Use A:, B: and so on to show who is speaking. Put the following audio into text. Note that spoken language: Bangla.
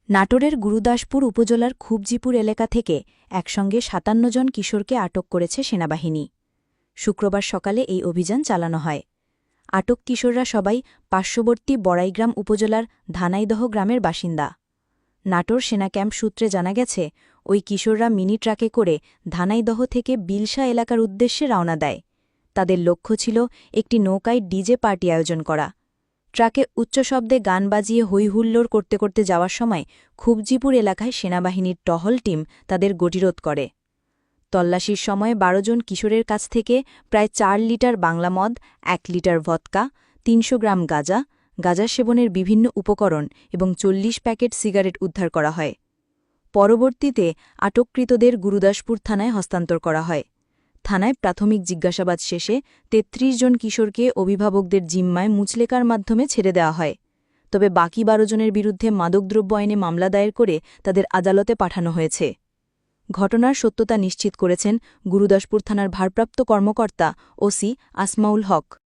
A: নাটোরের গুরুদাসপুর উপজেলার খুবজিপুর এলাকা থেকে একসঙ্গে ৫৭ জন কিশোরকে আটক করেছে সেনাবাহিনী। শুক্রবার সকালে এই অভিযান চালানো হয়। আটক কিশোররা সবাই পার্শ্ববর্তী বড়াইগ্রাম উপজেলার ধানাইদহ গ্রামের বাসিন্দা। নাটোর সেনা ক্যাম্প সূত্রে জানা গেছে, ওই কিশোররা মিনি ট্রাকে করে ধানাইদহ থেকে বিলসা এলাকার উদ্দেশ্যে রওনা দেয়। তাদের লক্ষ্য ছিল একটি নৌকায় ডিজে পার্টি আয়োজন করা। ট্রাকে উচ্চ শব্দে গান বাজিয়ে হৈহুল্লোড় করতে করতে যাওয়ার সময় খুবজিপুর এলাকায় সেনাবাহিনীর টহল টিম তাদের গতিরোধ করে। তল্লাশির সময় ১২ জন কিশোরের কাছ থেকে প্রায় ৪ লিটার বাংলা মদ, ১ লিটার ভদকা, ৩০০ গ্রাম গাঁজা সেবনের বিভিন্ন উপকরণ এবং ৪০ প্যাকেট সিগারেট উদ্ধার করা হয়। পরবর্তীতে আটককৃতদের গুরুদাসপুর থানায় হস্তান্তর করা হয়। থানায় প্রাথমিক জিজ্ঞাসাবাদ শেষে ৩৩ জন কিশোরকে অভিভাবকদের জিম্মায় মুচলেকার মাধ্যমে ছেড়ে দেওয়া হয়। তবে বাকি ১২ জনের বিরুদ্ধে মাদকদ্রব্য আইনে মামলা দায়ের করে তাদের আদালতে পাঠানো হয়েছে। ঘটনার সত্যতা নিশ্চিত করেছেন গুরুদাসপুর থানার ভারপ্রাপ্ত কর্মকর্তা ওসি আসমাউল হক।